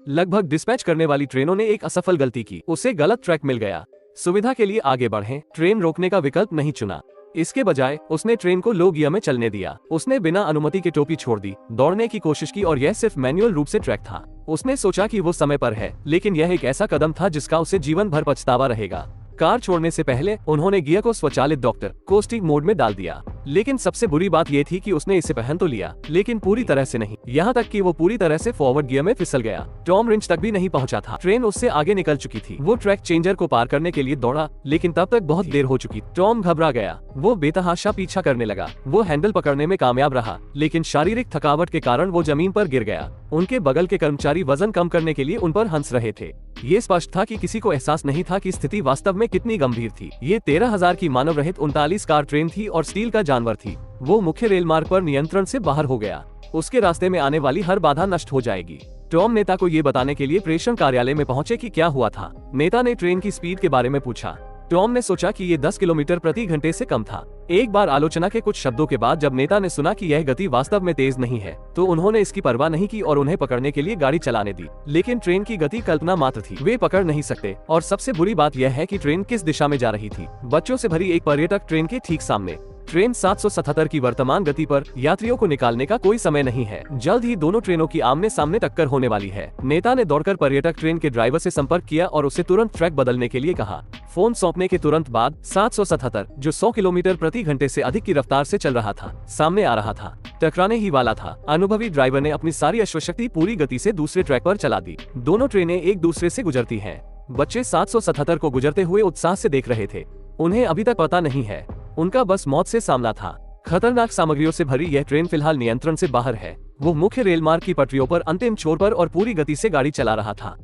लगभग डिस्पैच करने वाली ट्रेनों ने एक असफल गलती की, उसे गलत ट्रैक मिल गया। सुविधा के लिए आगे बढ़ें, ट्रेन रोकने का विकल्प नहीं चुना। इसके बजाय उसने ट्रेन को लो गियर में चलने दिया। उसने बिना अनुमति के टोपी छोड़ दी, दौड़ने की कोशिश की और यह सिर्फ मैनुअल रूप से ट्रैक था। उसने सोचा कि वो समय पर है, लेकिन यह एक ऐसा कदम था जिसका उसे जीवन भर पछतावा रहेगा। कार छोड़ने से पहले उन्होंने गियर को स्वचालित डॉक्टर कोस्टिक मोड में डाल दिया, लेकिन सबसे बुरी बात यह थी कि उसने इसे पहन तो लिया, लेकिन पूरी तरह से नहीं, यहाँ तक कि वो पूरी तरह से फॉरवर्ड गियर में फिसल गया। टॉम रिंच तक भी नहीं पहुंचा था, ट्रेन उससे आगे निकल चुकी थी। वो ट्रैक चेंजर को पार करने के लिए दौड़ा, लेकिन तब तक बहुत देर हो चुकी। टॉम घबरा गया, वो बेतहाशा पीछा करने लगा। वो हैंडल पकड़ने में कामयाब रहा, लेकिन शारीरिक थकावट के कारण वो जमीन पर गिर गया। उनके बगल के कर्मचारी वजन कम करने के लिए उन पर हंस रहे थे। ये स्पष्ट था कि किसी को एहसास नहीं था कि स्थिति वास्तव में कितनी गंभीर थी। ये 13,000 की मानव रहित 39 कार ट्रेन थी और स्टील का जानवर थी। वो मुख्य रेल मार्ग पर नियंत्रण से बाहर हो गया। उसके रास्ते में आने वाली हर बाधा नष्ट हो जाएगी। टॉम नेता को ये बताने के लिए प्रेषण कार्यालय में पहुंचे कि क्या हुआ था। नेता ने ट्रेन की स्पीड के बारे में पूछा। टॉम ने सोचा कि ये 10 किलोमीटर प्रति घंटे से कम था। एक बार आलोचना के कुछ शब्दों के बाद जब नेता ने सुना कि यह गति वास्तव में तेज नहीं है, तो उन्होंने इसकी परवाह नहीं की और उन्हें पकड़ने के लिए गाड़ी चलाने दी। लेकिन ट्रेन की गति कल्पना मात्र थी, वे पकड़ नहीं सकते। और सबसे बुरी बात यह है कि ट्रेन किस दिशा में जा रही थी। बच्चों से भरी एक पर्यटक ट्रेन के ठीक सामने। ट्रेन 777 की वर्तमान गति पर यात्रियों को निकालने का कोई समय नहीं है। जल्द ही दोनों ट्रेनों की आमने सामने टक्कर होने वाली है। नेता ने दौड़कर पर्यटक ट्रेन के ड्राइवर से संपर्क किया और उसे तुरंत ट्रैक बदलने के लिए कहा। फोन सौंपने के तुरंत बाद 777, जो 100 किलोमीटर प्रति घंटे से अधिक की रफ्तार से चल रहा था, सामने आ रहा था, टकराने ही वाला था। अनुभवी ड्राइवर ने अपनी सारी अश्वशक्ति पूरी गति से दूसरे ट्रैक पर चला दी। दोनों ट्रेनें एक दूसरे से गुजरती हैं। बच्चे 777 को गुजरते हुए उत्साह से देख रहे थे। उन्हें अभी तक पता नहीं है, उनका बस मौत से सामना था। खतरनाक सामग्रियों से भरी यह ट्रेन फिलहाल नियंत्रण से बाहर है। वो मुख्य रेल मार्ग की पटरियों पर अंतिम छोर पर और पूरी गति से गाड़ी चला रहा था।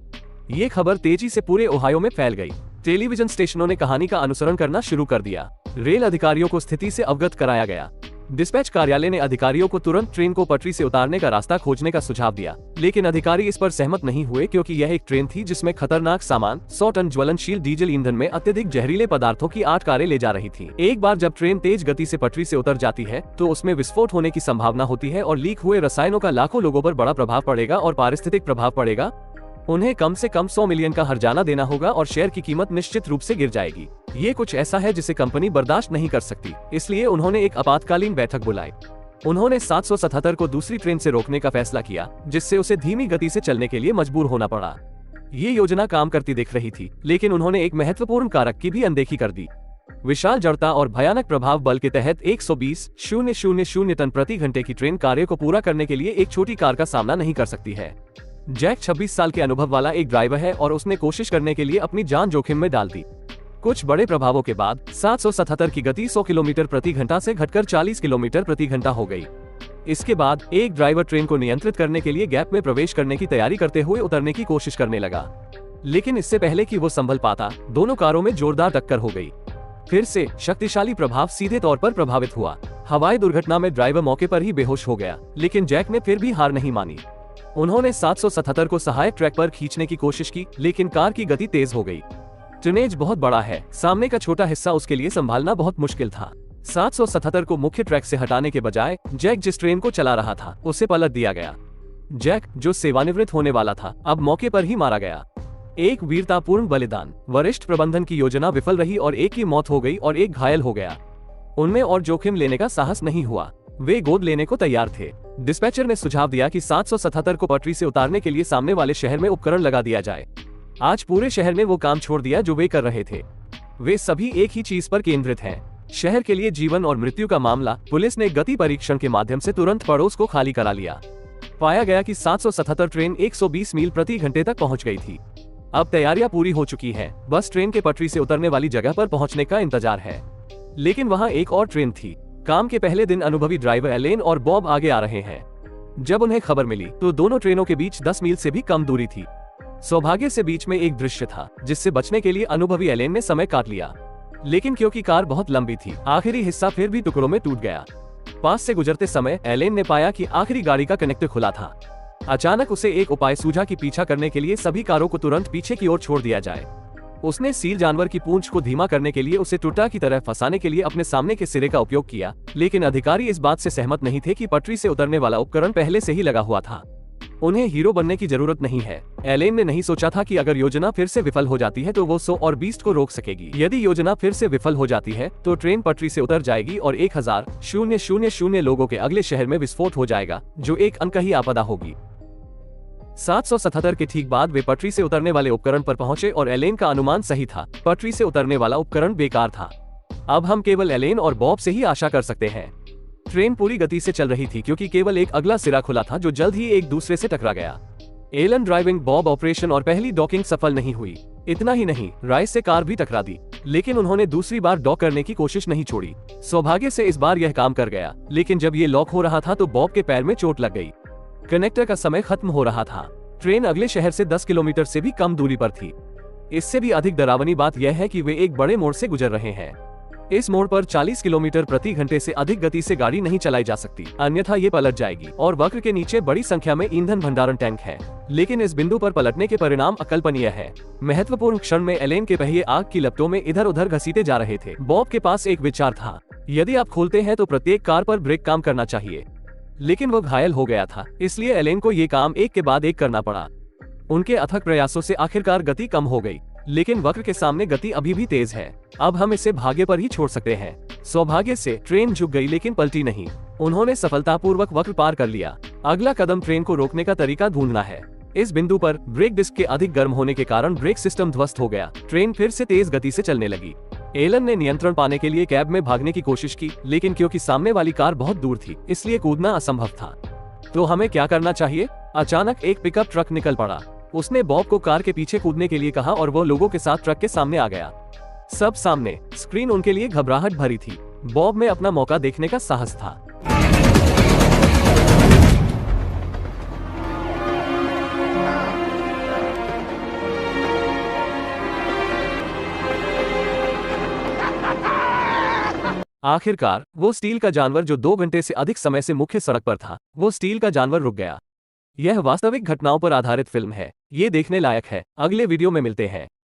ये खबर तेजी से पूरे ओहायो में फैल गई। टेलीविजन स्टेशनों ने कहानी का अनुसरण करना शुरू कर दिया। रेल अधिकारियों को स्थिति से अवगत कराया गया। डिस्पैच कार्यालय ने अधिकारियों को तुरंत ट्रेन को पटरी से उतारने का रास्ता खोजने का सुझाव दिया, लेकिन अधिकारी इस पर सहमत नहीं हुए क्योंकि यह एक ट्रेन थी जिसमें खतरनाक सामान, 100 टन ज्वलनशील डीजल ईंधन में अत्यधिक जहरीले पदार्थों की 8 कारें ले जा रही थी। एक बार जब ट्रेन तेज गति से पटरी से उतर जाती है तो उसमें विस्फोट होने की संभावना होती है और लीक हुए रसायनों का लाखों लोगों पर बड़ा प्रभाव पड़ेगा और पारिस्थितिक प्रभाव पड़ेगा। उन्हें कम से कम 100 मिलियन का हर्जाना देना होगा और शेयर की कीमत निश्चित रूप से गिर जाएगी। ये कुछ ऐसा है जिसे कंपनी बर्दाश्त नहीं कर सकती, इसलिए उन्होंने एक आपातकालीन बैठक बुलाई। उन्होंने 777 को दूसरी ट्रेन से रोकने का फैसला किया, जिससे उसे धीमी गति से चलने के लिए मजबूर होना पड़ा। ये योजना काम करती दिख रही थी, लेकिन उन्होंने एक महत्वपूर्ण कारक की भी अनदेखी कर दी। विशाल जड़ता और भयानक प्रभाव बल के तहत 120,000 टन प्रति घंटे की ट्रेन कार्य को पूरा करने के लिए एक छोटी कार का सामना नहीं कर सकती है। जैक 26 साल के अनुभव वाला एक ड्राइवर है और उसने कोशिश करने के लिए अपनी जान जोखिम में डाल दी। कुछ बड़े प्रभावों के बाद 777 की गति 100 किलोमीटर प्रति घंटा से घटकर 40 किलोमीटर प्रति घंटा हो गई। इसके बाद एक ड्राइवर ट्रेन को नियंत्रित करने के लिए गैप में प्रवेश करने की तैयारी करते हुए उतरने की कोशिश करने लगा, लेकिन इससे पहले कि वो संभल पाता, दोनों कारों में जोरदार टक्कर हो गई। फिर से शक्तिशाली प्रभाव सीधे तौर पर प्रभावित हुआ। हवाई दुर्घटना में ड्राइवर मौके पर ही बेहोश हो गया, लेकिन जैक ने फिर भी हार नहीं मानी। उन्होंने 777 को सहायक ट्रैक पर खींचने की कोशिश की, लेकिन कार की गति तेज हो गई। टनेज बहुत बड़ा है, सामने का छोटा हिस्सा उसके लिए संभालना बहुत मुश्किल था। 777 को मुख्य ट्रैक से हटाने के बजाय जैक जिस ट्रेन को चला रहा था उसे पलट दिया गया। जैक, जो सेवानिवृत्त होने वाला था, अब मौके पर ही मारा गया। एक वीरतापूर्ण बलिदान। वरिष्ठ प्रबंधन की योजना विफल रही और एक की मौत हो गई और एक घायल हो गया। उनमें और जोखिम लेने का साहस नहीं हुआ। वे गोद लेने को तैयार थे। डिस्पैचर ने सुझाव दिया कि 777 को पटरी से उतारने के लिए सामने वाले शहर में उपकरण लगा दिया जाए। आज पूरे शहर ने वो काम छोड़ दिया जो वे कर रहे थे। वे सभी एक ही चीज पर केंद्रित हैं, शहर के लिए जीवन और मृत्यु का मामला। पुलिस ने गति परीक्षण के माध्यम से तुरंत पड़ोस को खाली करा लिया। पाया गया कि 777 ट्रेन 120 मील प्रति घंटे तक पहुंच गई थी। अब तैयारियां पूरी हो चुकी हैं, बस ट्रेन के पटरी से उतरने वाली जगह पर पहुंचने का इंतजार है। लेकिन वहां एक और ट्रेन थी। काम के पहले दिन अनुभवी ड्राइवर एलेन और बॉब आगे आ रहे हैं। जब उन्हें खबर मिली तो दोनों ट्रेनों के बीच 10 मील से भी कम दूरी थी। सौभाग्य से बीच में एक दृश्य था जिससे बचने के लिए अनुभवी एलेन ने समय काट लिया, लेकिन क्योंकि कार बहुत लंबी थी, आखिरी हिस्सा फिर भी टुकड़ों में टूट गया। पास से गुजरते समय एलेन ने पाया कि आखिरी गाड़ी का कनेक्टर खुला था। अचानक उसे एक उपाय सूझा कि पीछा करने के लिए सभी कारों को तुरंत पीछे की ओर छोड़ दिया जाए। उसने सील जानवर की पूंछ को धीमा करने के लिए उसे टुटा की तरह फंसाने के लिए अपने सामने के सिरे का उपयोग किया, लेकिन अधिकारी इस बात से सहमत नहीं थे कि पटरी से उतरने वाला उपकरण पहले से ही लगा हुआ था। उन्हें हीरो बनने की जरूरत नहीं है। एलेन ने नहीं सोचा था कि अगर योजना फिर से विफल हो जाती है तो वो सो और बीस्ट को रोक सकेगी। यदि योजना फिर से विफल हो जाती है तो ट्रेन पटरी से उतर जाएगी और 1000 लोगों के अगले शहर में विस्फोट हो जाएगा, जो एक अनकही आपदा होगी। 777 के ठीक बाद वे पटरी से उतरने वाले उपकरण पर पहुंचे और एलेन का अनुमान सही था, पटरी से उतरने वाला उपकरण बेकार था। अब हम केवल एलेन और बॉब से ही आशा कर सकते हैं। ट्रेन पूरी गति से चल रही थी क्योंकि केवल एक अगला सिरा खुला था जो जल्द ही एक दूसरे से टकरा गया। एलन ड्राइविंग, बॉब ऑपरेशन और पहली डॉकिंग सफल नहीं हुई। इतना ही नहीं, राइस से कार भी टकरा दी, लेकिन उन्होंने दूसरी बार डॉक करने की कोशिश नहीं छोड़ी। सौभाग्य से इस बार यह काम कर गया, लेकिन जब ये लॉक हो रहा था तो बॉब के पैर में चोट लग गई। कनेक्टर का समय खत्म हो रहा था। ट्रेन अगले शहर से 10 किलोमीटर से भी कम दूरी पर थी। इससे भी अधिक डरावनी बात यह है कि वे एक बड़े मोड़ से गुजर रहे हैं। इस मोड़ पर 40 किलोमीटर प्रति घंटे से अधिक गति से गाड़ी नहीं चलाई जा सकती, अन्यथा ये पलट जाएगी। और वक्र के नीचे बड़ी संख्या में ईंधन भंडारण टैंक है, लेकिन इस बिंदु पर पलटने के परिणाम अकल्पनीय है। महत्वपूर्ण क्षण में एलेन के पहिए आग की लपटों में इधर उधर घसीटे जा रहे थे। बॉब के पास एक विचार था, यदि आप खोलते हैं तो प्रत्येक कार पर ब्रेक काम करना चाहिए, लेकिन वो घायल हो गया था, इसलिए एलेन को ये काम एक के बाद एक करना पड़ा। उनके अथक प्रयासों से आखिरकार गति कम हो गई, लेकिन वक्र के सामने गति अभी भी तेज है। अब हम इसे भाग्य पर ही छोड़ सकते हैं। सौभाग्य से ट्रेन झुक गई लेकिन पलटी नहीं। उन्होंने सफलतापूर्वक वक्र पार कर लिया। अगला कदम ट्रेन को रोकने का तरीका ढूंढना है। इस बिंदु पर ब्रेक डिस्क के अधिक गर्म होने के कारण ब्रेक सिस्टम ध्वस्त हो गया। ट्रेन फिर से तेज गति से चलने लगी। एलन ने नियंत्रण पाने के लिए कैब में भागने की कोशिश की, लेकिन क्योंकि सामने वाली कार बहुत दूर थी, इसलिए कूदना असंभव था। तो हमें क्या करना चाहिए? अचानक एक पिकअप ट्रक निकल पड़ा। उसने बॉब को कार के पीछे कूदने के लिए कहा और वो लोगों के साथ ट्रक के सामने आ गया। सब सामने। स्क्रीन उनके लिए घबराहट भरी थी। बॉब में अपना मौका देखने का साहस था। आखिरकार वो स्टील का जानवर जो 2 घंटे से अधिक समय से मुख्य सड़क पर था, वो स्टील का जानवर रुक गया। यह वास्तविक घटनाओं पर आधारित फिल्म है। ये देखने लायक है। अगले वीडियो में मिलते हैं।